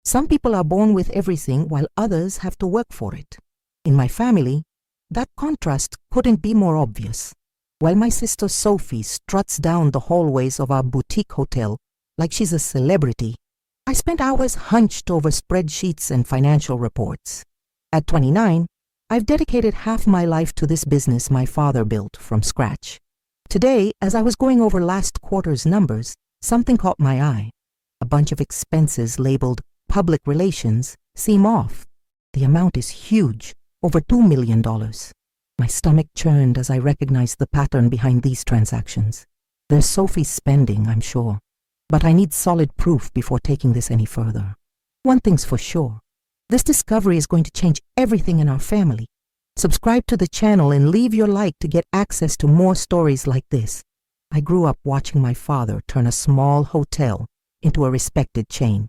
Some people are born with everything while others have to work for it. In my family, that contrast couldn't be more obvious. While my sister Sophie struts down the hallways of our boutique hotel like she's a celebrity, I spent hours hunched over spreadsheets and financial reports. At 29, I've dedicated half my life to this business my father built from scratch. Today, as I was going over last quarter's numbers, something caught my eye. A bunch of expenses labeled public relations seem off. The amount is huge, over $2 million. My stomach churned as I recognized the pattern behind these transactions. There's Sophie's spending, I'm sure, but I need solid proof before taking this any further. One thing's for sure. This discovery is going to change everything in our family. Subscribe to the channel and leave your like to get access to more stories like this. I grew up watching my father turn a small hotel into a respected chain.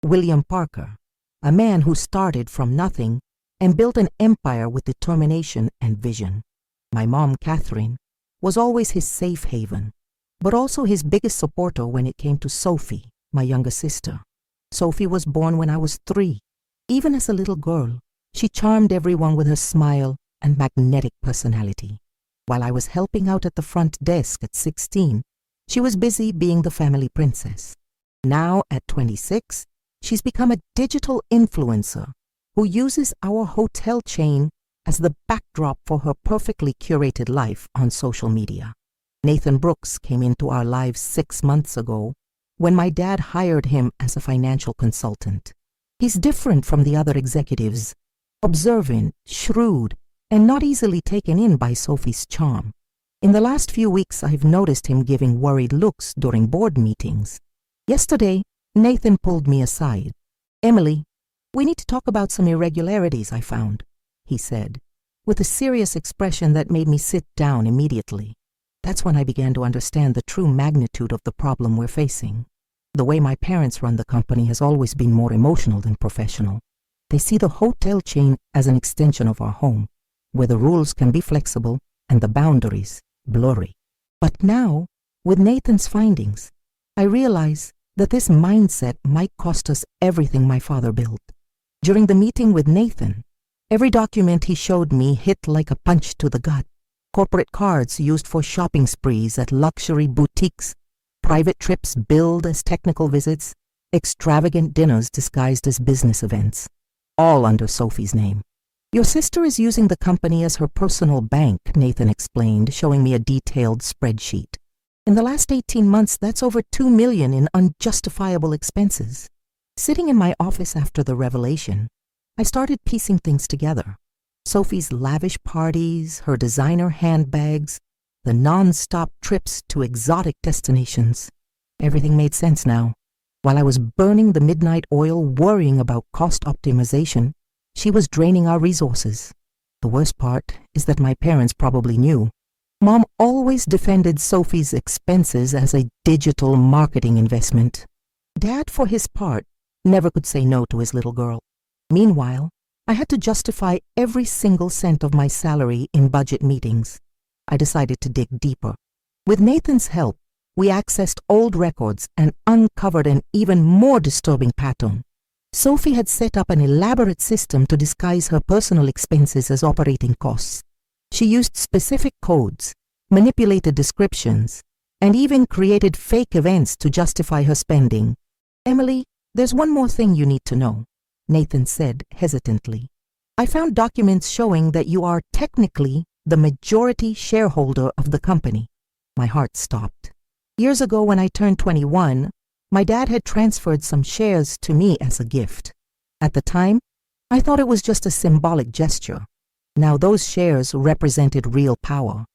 William Parker, a man who started from nothing and built an empire with determination and vision. My mom, Catherine, was always his safe haven, but also his biggest supporter when it came to Sophie, my younger sister. Sophie was born when I was 3. Even as a little girl, she charmed everyone with her smile and magnetic personality. While I was helping out at the front desk at 16, she was busy being the family princess. Now, at 26, she's become a digital influencer who uses our hotel chain as the backdrop for her perfectly curated life on social media. Nathan Brooks came into our lives 6 months ago when my dad hired him as a financial consultant. He's different from the other executives, observant, shrewd, and not easily taken in by Sophie's charm. In the last few weeks, I've noticed him giving worried looks during board meetings. Yesterday, Nathan pulled me aside. "Emily, we need to talk about some irregularities I found," he said, with a serious expression that made me sit down immediately. That's when I began to understand the true magnitude of the problem we're facing. The way my parents run the company has always been more emotional than professional. They see the hotel chain as an extension of our home, where the rules can be flexible and the boundaries blurry. But now, with Nathan's findings, I realize that this mindset might cost us everything my father built. During the meeting with Nathan, every document he showed me hit like a punch to the gut. Corporate cards used for shopping sprees at luxury boutiques, private trips billed as technical visits, extravagant dinners disguised as business events, all under Sophie's name. "Your sister is using the company as her personal bank," Nathan explained, showing me a detailed spreadsheet. "In the last 18 months, that's over $2 million in unjustifiable expenses." Sitting in my office after the revelation, I started piecing things together. Sophie's lavish parties, her designer handbags, the non-stop trips to exotic destinations. Everything made sense now. While I was burning the midnight oil worrying about cost optimization, she was draining our resources. The worst part is that my parents probably knew. Mom always defended Sophie's expenses as a digital marketing investment. Dad, for his part, never could say no to his little girl. Meanwhile, I had to justify every single cent of my salary in budget meetings. I decided to dig deeper. With Nathan's help, we accessed old records and uncovered an even more disturbing pattern. Sophie had set up an elaborate system to disguise her personal expenses as operating costs. She used specific codes, manipulated descriptions, and even created fake events to justify her spending. "Emily, there's one more thing you need to know," Nathan said hesitantly. "I found documents showing that you are technically the majority shareholder of the company." My heart stopped. Years ago when I turned 21, my dad had transferred some shares to me as a gift. At the time, I thought it was just a symbolic gesture. Now those shares represented real power,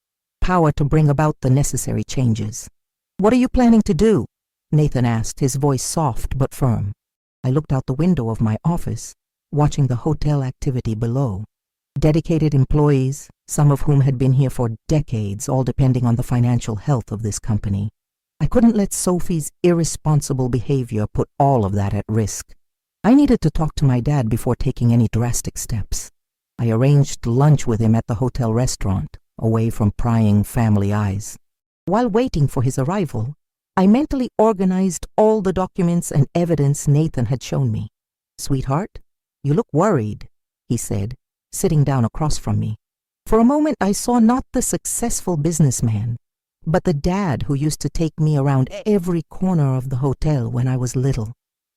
power to bring about the necessary changes. "What are you planning to do?" Nathan asked, his voice soft but firm. I looked out the window of my office, watching the hotel activity below. Dedicated employees, some of whom had been here for decades, all depending on the financial health of this company. I couldn't let Sophie's irresponsible behavior put all of that at risk. I needed to talk to my dad before taking any drastic steps. I arranged lunch with him at the hotel restaurant, away from prying family eyes. While waiting for his arrival, I mentally organized all the documents and evidence Nathan had shown me. "Sweetheart, you look worried," he said, sitting down across from me. For a moment I saw not the successful businessman, but the dad who used to take me around every corner of the hotel when I was little.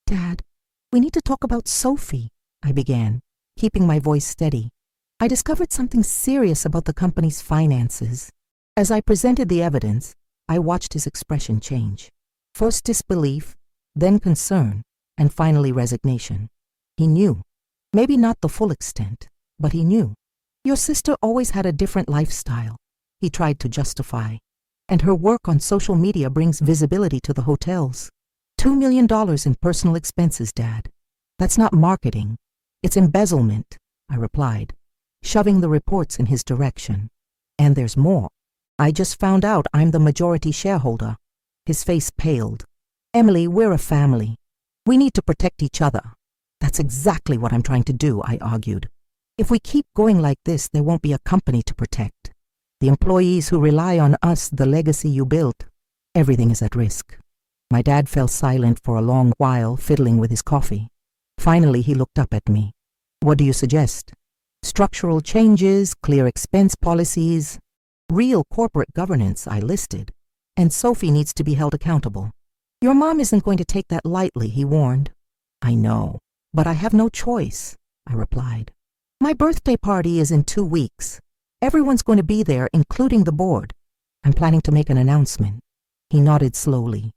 "Dad, we need to talk about Sophie," I began, keeping my voice steady. "I discovered something serious about the company's finances." As I presented the evidence, I watched his expression change. First disbelief, then concern, and finally resignation. He knew. Maybe not the full extent, but he knew. "Your sister always had a different lifestyle," he tried to justify. "And her work on social media brings visibility to the hotels. $2 million in personal expenses, Dad. That's not marketing. It's embezzlement," I replied, shoving the reports in his direction. "And there's more. I just found out I'm the majority shareholder." His face paled. "Emily, we're a family. We need to protect each other." "That's exactly what I'm trying to do," I argued. "If we keep going like this, there won't be a company to protect. The employees who rely on us, the legacy you built, everything is at risk." My dad fell silent for a long while, fiddling with his coffee. Finally, he looked up at me. "What do you suggest?" "Structural changes, clear expense policies, real corporate governance," I listed. "And Sophie needs to be held accountable." "Your mom isn't going to take that lightly," he warned. "I know, but I have no choice," I replied. "My birthday party is in 2 weeks. Everyone's going to be there, including the board. I'm planning to make an announcement." He nodded slowly,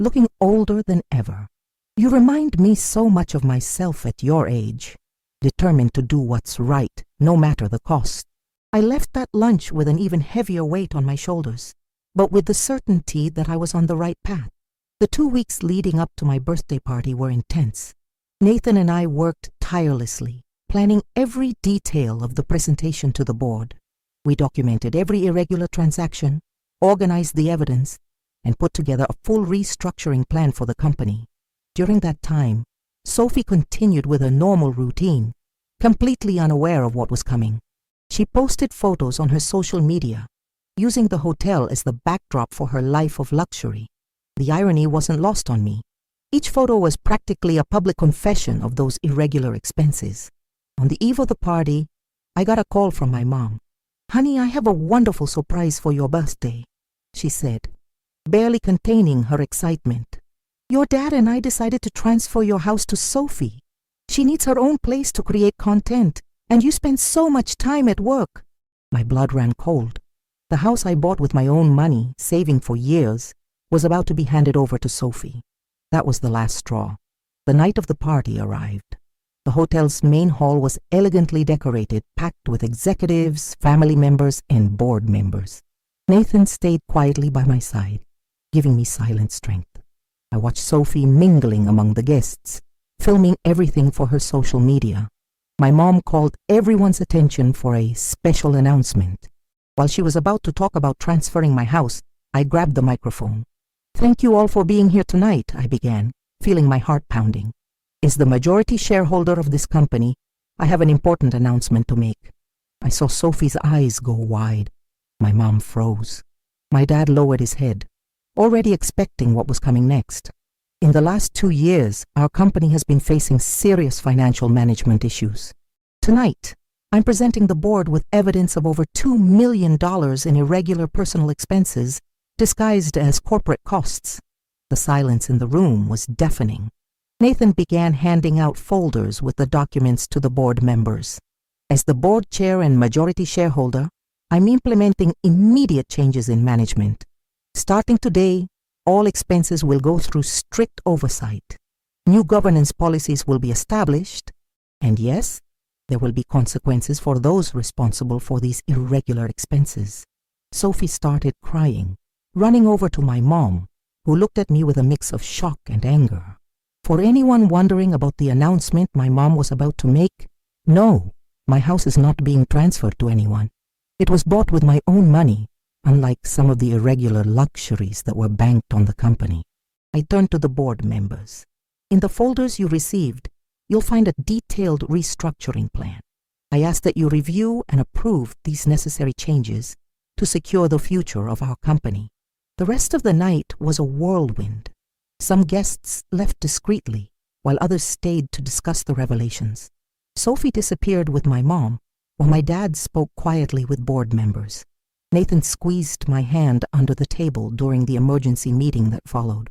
looking older than ever. "You remind me so much of myself at your age, determined to do what's right, no matter the cost." I left that lunch with an even heavier weight on my shoulders, but with the certainty that I was on the right path. The 2 weeks leading up to my birthday party were intense. Nathan and I worked tirelessly, planning every detail of the presentation to the board. We documented every irregular transaction, organized the evidence, and put together a full restructuring plan for the company. During that time, Sophie continued with her normal routine, completely unaware of what was coming. She posted photos on her social media, using the hotel as the backdrop for her life of luxury. The irony wasn't lost on me. Each photo was practically a public confession of those irregular expenses. On the eve of the party, I got a call from my mom. "Honey, I have a wonderful surprise for your birthday," she said, barely containing her excitement. "Your dad and I decided to transfer your house to Sophie. She needs her own place to create content, and you spend so much time at work." My blood ran cold. The house I bought with my own money, saving for years, was about to be handed over to Sophie. That was the last straw. The night of the party arrived. The hotel's main hall was elegantly decorated, packed with executives, family members, and board members. Nathan stayed quietly by my side, giving me silent strength. I watched Sophie mingling among the guests, filming everything for her social media. My mom called everyone's attention for a special announcement. While she was about to talk about transferring my house, I grabbed the microphone. "Thank you all for being here tonight," I began, feeling my heart pounding. "As the majority shareholder of this company, I have an important announcement to make." I saw Sophie's eyes go wide. My mom froze. My dad lowered his head, already expecting what was coming next. "In the last 2 years, our company has been facing serious financial management issues. Tonight, I'm presenting the board with evidence of over $2 million in irregular personal expenses disguised as corporate costs." The silence in the room was deafening. Nathan began handing out folders with the documents to the board members. "As the board chair and majority shareholder, I'm implementing immediate changes in management. Starting today, all expenses will go through strict oversight. New governance policies will be established, and yes, there will be consequences for those responsible for these irregular expenses." Sophie started crying, running over to my mom, who looked at me with a mix of shock and anger. For anyone wondering about the announcement my mom was about to make, no, my house is not being transferred to anyone. It was bought with my own money, unlike some of the irregular luxuries that were banked on the company. I turned to the board members. "In the folders you received, you'll find a detailed restructuring plan. I ask that you review and approve these necessary changes to secure the future of our company." The rest of the night was a whirlwind. Some guests left discreetly, while others stayed to discuss the revelations. Sophie disappeared with my mom, while my dad spoke quietly with board members. Nathan squeezed my hand under the table during the emergency meeting that followed.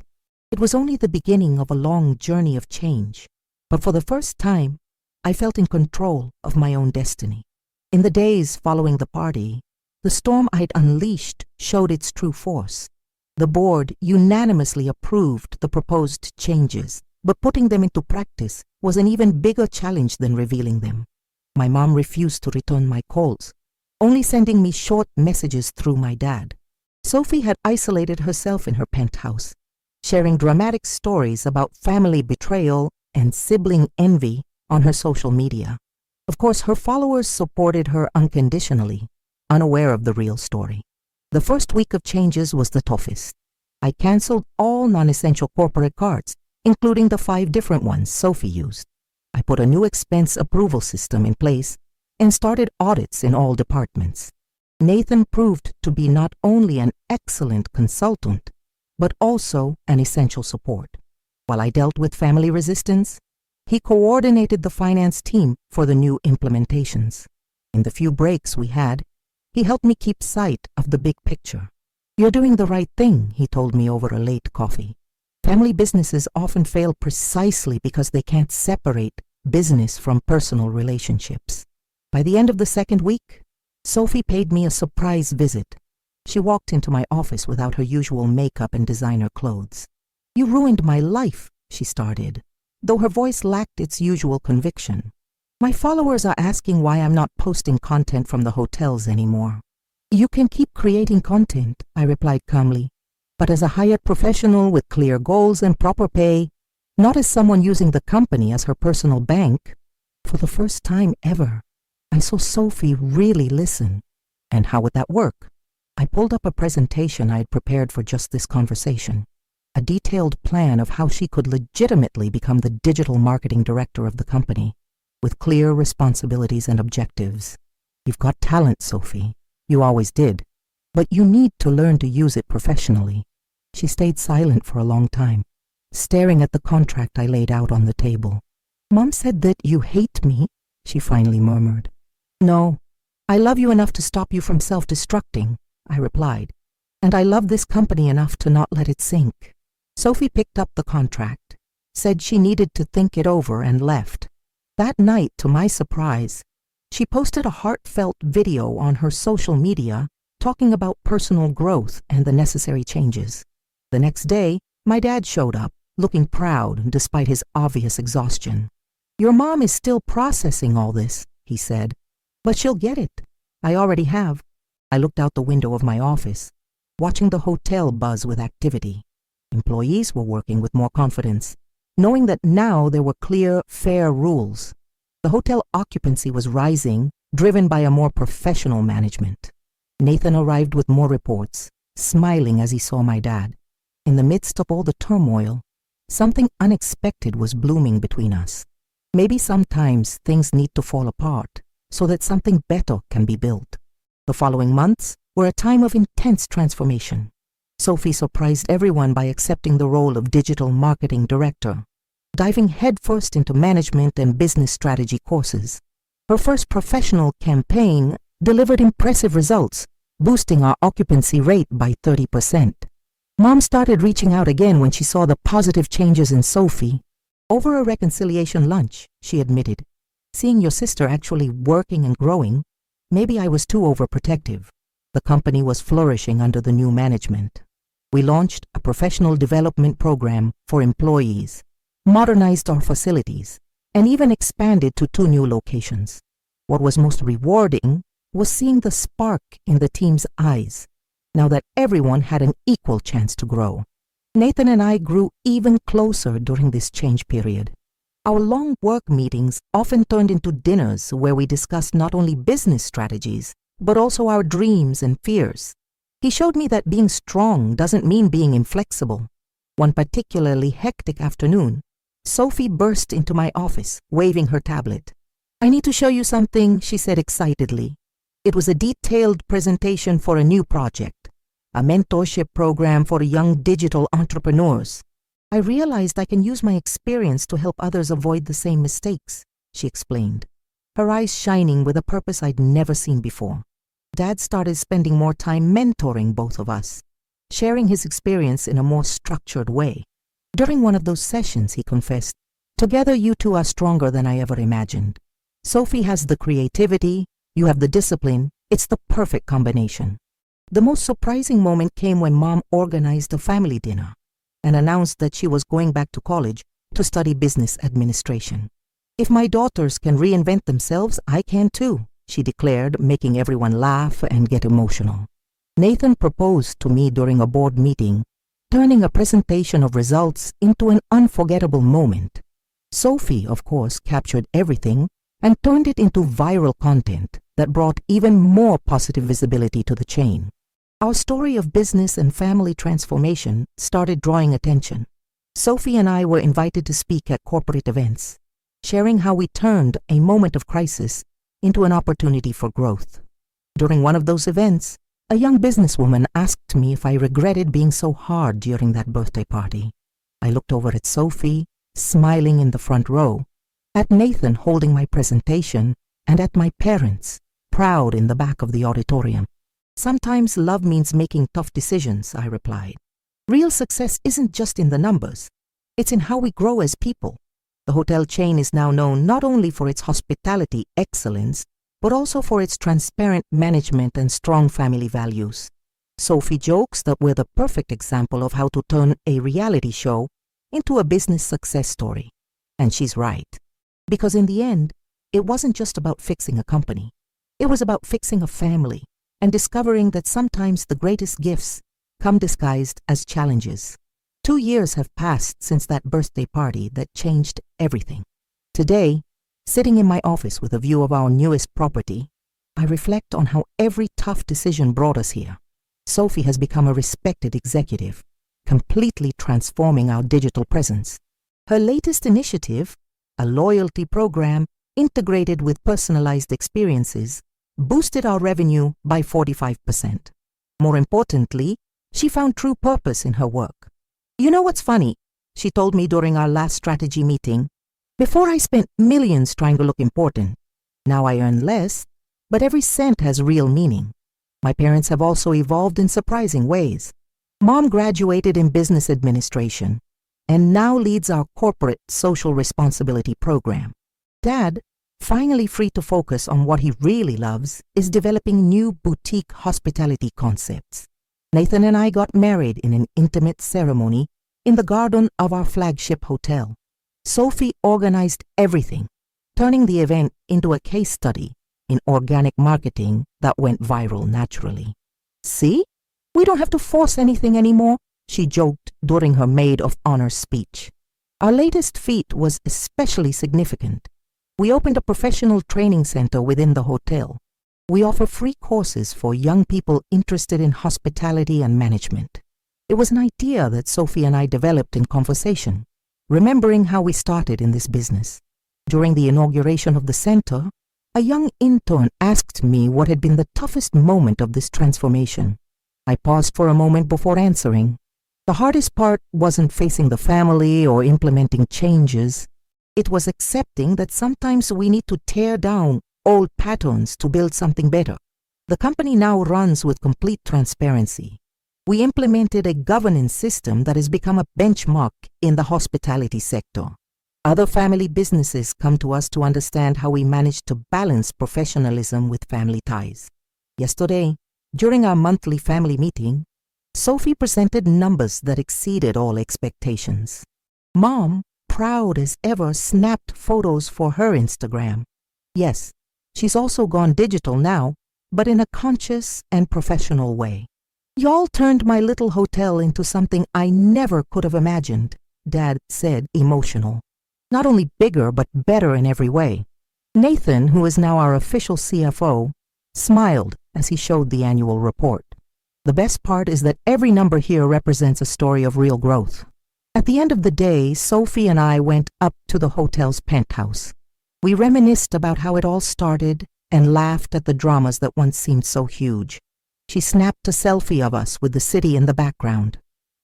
It was only the beginning of a long journey of change, but for the first time, I felt in control of my own destiny. In the days following the party, the storm I'd unleashed showed its true force. The board unanimously approved the proposed changes, but putting them into practice was an even bigger challenge than revealing them. My mom refused to return my calls, only sending me short messages through my dad. Sophie had isolated herself in her penthouse, sharing dramatic stories about family betrayal and sibling envy on her social media. Of course, her followers supported her unconditionally, unaware of the real story. The first week of changes was the toughest. I canceled all non-essential corporate cards, including the 5 different ones Sophie used. I put a new expense approval system in place and started audits in all departments. Nathan proved to be not only an excellent consultant, but also an essential support. While I dealt with family resistance, he coordinated the finance team for the new implementations. In the few breaks we had, he helped me keep sight of the big picture. "You're doing the right thing," he told me over a late coffee. Family businesses often fail precisely because they can't separate business from personal relationships. By the end of the second week, Sophie paid me a surprise visit. She walked into my office without her usual makeup and designer clothes. "You ruined my life," she started, though her voice lacked its usual conviction. "My followers are asking why I'm not posting content from the hotels anymore." "You can keep creating content," I replied calmly, "but as a hired professional with clear goals and proper pay, not as someone using the company as her personal bank." For the first time ever, I saw Sophie really listen. And how would that work? I pulled up a presentation I had prepared for just this conversation, a detailed plan of how she could legitimately become the digital marketing director of the company, with clear responsibilities and objectives. "You've got talent, Sophie. You always did. But you need to learn to use it professionally." She stayed silent for a long time, staring at the contract I laid out on the table. "Mom said that you hate me," she finally murmured. "No, I love you enough to stop you from self-destructing," I replied, "and I love this company enough to not let it sink." Sophie picked up the contract, said she needed to think it over, and left. That night, to my surprise, she posted a heartfelt video on her social media talking about personal growth and the necessary changes. The next day, my dad showed up, looking proud despite his obvious exhaustion. "Your mom is still processing all this," he said, "but she'll get it. I already have." I looked out the window of my office, watching the hotel buzz with activity. Employees were working with more confidence, knowing that now there were clear, fair rules. The hotel occupancy was rising, driven by a more professional management. Nathan arrived with more reports, smiling as he saw my dad. In the midst of all the turmoil, something unexpected was blooming between us. Maybe sometimes things need to fall apart so that something better can be built. The following months were a time of intense transformation. Sophie surprised everyone by accepting the role of digital marketing director, diving headfirst into management and business strategy courses. Her first professional campaign delivered impressive results, boosting our occupancy rate by 30%. Mom started reaching out again when she saw the positive changes in Sophie. "Over a reconciliation lunch," she admitted, "seeing your sister actually working and growing, maybe I was too overprotective." The company was flourishing under the new management. We launched a professional development program for employees, modernized our facilities, and even expanded to 2 new locations. What was most rewarding was seeing the spark in the team's eyes, now that everyone had an equal chance to grow. Nathan and I grew even closer during this change period. Our long work meetings often turned into dinners where we discussed not only business strategies, but also our dreams and fears. He showed me that being strong doesn't mean being inflexible. One particularly hectic afternoon, Sophie burst into my office, waving her tablet. "I need to show you something," she said excitedly. It was a detailed presentation for a new project, a mentorship program for young digital entrepreneurs. I realized I can use my experience to help others avoid the same mistakes, she explained, her eyes shining with a purpose I'd never seen before. Dad started spending more time mentoring both of us, sharing his experience in a more structured way. During one of those sessions, he confessed, "Together you two are stronger than I ever imagined. Sophie has the creativity, you have the discipline, it's the perfect combination." The most surprising moment came when Mom organized a family dinner and announced that she was going back to college to study business administration. "If my daughters can reinvent themselves, I can too," she declared, making everyone laugh and get emotional. Nathan proposed to me during a board meeting, turning a presentation of results into an unforgettable moment. Sophie, of course, captured everything and turned it into viral content that brought even more positive visibility to the chain. Our story of business and family transformation started drawing attention. Sophie and I were invited to speak at corporate events, sharing how we turned a moment of crisis into an opportunity for growth. During one of those events, a young businesswoman asked me if I regretted being so hard during that birthday party. I looked over at Sophie, smiling in the front row, at Nathan holding my presentation, and at my parents, proud in the back of the auditorium. "Sometimes love means making tough decisions," I replied. "Real success isn't just in the numbers. It's in how we grow as people." The hotel chain is now known not only for its hospitality excellence, but also for its transparent management and strong family values. Sophie jokes that we're the perfect example of how to turn a reality show into a business success story. And she's right. Because in the end, it wasn't just about fixing a company. It was about fixing a family and discovering that sometimes the greatest gifts come disguised as challenges. 2 years have passed since that birthday party that changed everything. Today, sitting in my office with a view of our newest property, I reflect on how every tough decision brought us here. Sophie has become a respected executive, completely transforming our digital presence. Her latest initiative, a loyalty program integrated with personalized experiences, boosted our revenue by 45%. More importantly, she found true purpose in her work. "You know what's funny?" she told me during our last strategy meeting. "Before I spent millions trying to look important. Now I earn less, but every cent has real meaning." My parents have also evolved in surprising ways. Mom graduated in business administration and now leads our corporate social responsibility program. Dad, finally free to focus on what he really loves, is developing new boutique hospitality concepts. Nathan and I got married in an intimate ceremony in the garden of our flagship hotel. Sophie organized everything, turning the event into a case study in organic marketing that went viral naturally. "See? We don't have to force anything anymore," she joked during her maid of honor speech. Our latest feat was especially significant. We opened a professional training center within the hotel. We offer free courses for young people interested in hospitality and management. It was an idea that Sophie and I developed in conversation, remembering how we started in this business. During the inauguration of the center, a young intern asked me what had been the toughest moment of this transformation. I paused for a moment before answering. The hardest part wasn't facing the family or implementing changes. It was accepting that sometimes we need to tear down old patterns to build something better. The company now runs with complete transparency. We implemented a governance system that has become a benchmark in the hospitality sector. Other family businesses come to us to understand how we manage to balance professionalism with family ties. Yesterday, during our monthly family meeting, Sophie presented numbers that exceeded all expectations. Mom, proud as ever, snapped photos for her Instagram. Yes, she's also gone digital now, but in a conscious and professional way. "Y'all turned my little hotel into something I never could have imagined," Dad said, emotional. "Not only bigger, but better in every way." Nathan, who is now our official CFO, smiled as he showed the annual report. The best part is that every number here represents a story of real growth. At the end of the day, Sophie and I went up to the hotel's penthouse. We reminisced about how it all started and laughed at the dramas that once seemed so huge. She snapped a selfie of us with the city in the background.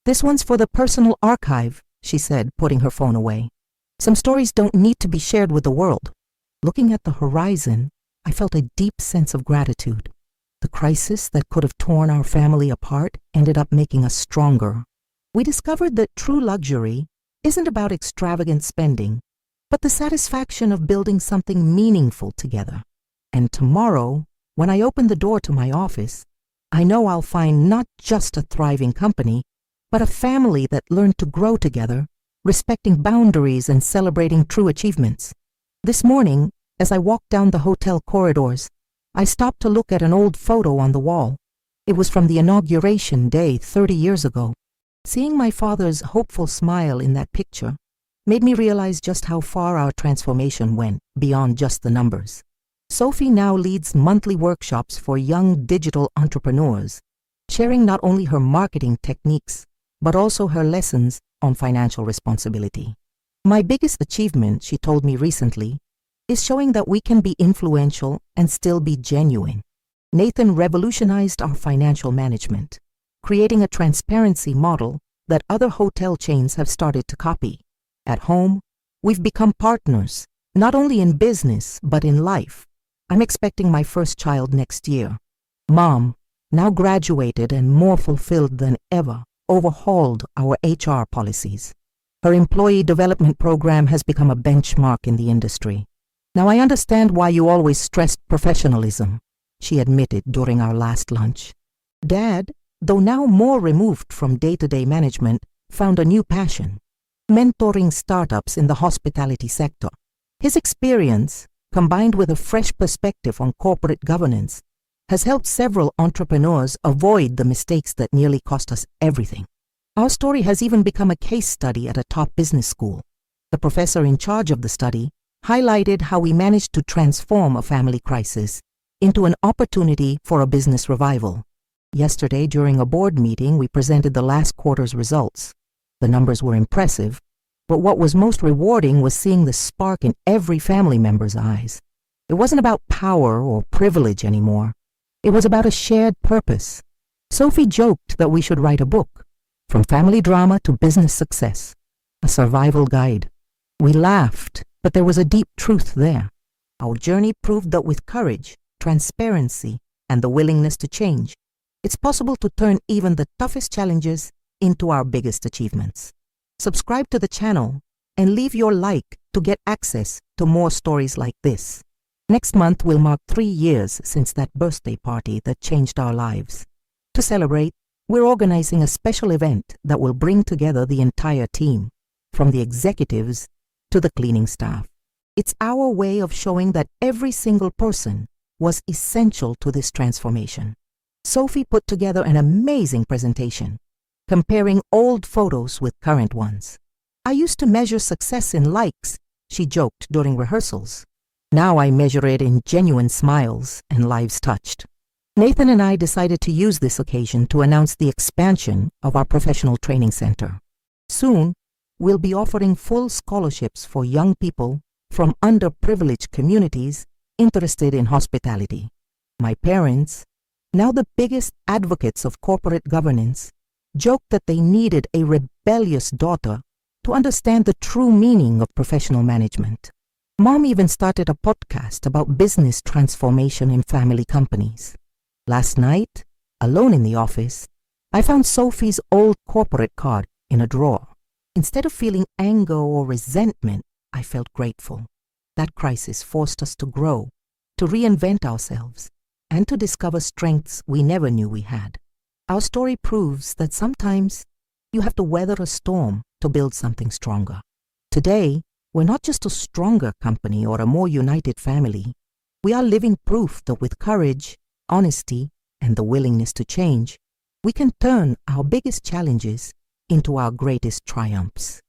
"This one's for the personal archive," she said, putting her phone away. Some stories don't need to be shared with the world. Looking at the horizon, I felt a deep sense of gratitude. The crisis that could have torn our family apart ended up making us stronger. We discovered that true luxury isn't about extravagant spending, but the satisfaction of building something meaningful together. And tomorrow, when I open the door to my office, I know I'll find not just a thriving company, but a family that learned to grow together, respecting boundaries and celebrating true achievements. This morning, as I walked down the hotel corridors, I stopped to look at an old photo on the wall. It was from the inauguration day 30 years ago. Seeing my father's hopeful smile in that picture made me realize just how far our transformation went beyond just the numbers. Sophie now leads monthly workshops for young digital entrepreneurs, sharing not only her marketing techniques, but also her lessons on financial responsibility. My biggest achievement, she told me recently, is showing that we can be influential and still be genuine. Nathan revolutionized our financial management, creating a transparency model that other hotel chains have started to copy. At home, we've become partners, not only in business, but in life. I'm expecting my first child next year. Mom, now graduated and more fulfilled than ever, overhauled our HR policies. Her employee development program has become a benchmark in the industry. Now I understand why you always stressed professionalism, she admitted during our last lunch. Dad, though now more removed from day-to-day management, found a new passion: mentoring startups in the hospitality sector. His experience, combined with a fresh perspective on corporate governance, has helped several entrepreneurs avoid the mistakes that nearly cost us everything. Our story has even become a case study at a top business school. The professor in charge of the study highlighted how we managed to transform a family crisis into an opportunity for a business revival. Yesterday, during a board meeting, we presented the last quarter's results. The numbers were impressive, but what was most rewarding was seeing the spark in every family member's eyes. It wasn't about power or privilege anymore. It was about a shared purpose. Sophie joked that we should write a book, From Family Drama to Business Success, a survival guide. We laughed, but there was a deep truth there. Our journey proved that with courage, transparency, and the willingness to change, it's possible to turn even the toughest challenges into our biggest achievements. Subscribe to the channel and leave your like to get access to more stories like this. Next month will mark 3 years since that birthday party that changed our lives. To celebrate, we're organizing a special event that will bring together the entire team, from the executives to the cleaning staff. It's our way of showing that every single person was essential to this transformation. Sophie put together an amazing presentation, comparing old photos with current ones. I used to measure success in likes, she joked during rehearsals. Now I measure it in genuine smiles and lives touched. Nathan and I decided to use this occasion to announce the expansion of our professional training center. Soon, we'll be offering full scholarships for young people from underprivileged communities interested in hospitality. My parents, now the biggest advocates of corporate governance, joked that they needed a rebellious daughter to understand the true meaning of professional management. Mom even started a podcast about business transformation in family companies. Last night, alone in the office, I found Sophie's old corporate card in a drawer. Instead of feeling anger or resentment, I felt grateful. That crisis forced us to grow, to reinvent ourselves, and to discover strengths we never knew we had. Our story proves that sometimes you have to weather a storm to build something stronger. Today, we're not just a stronger company or a more united family. We are living proof that with courage, honesty, and the willingness to change, we can turn our biggest challenges into our greatest triumphs.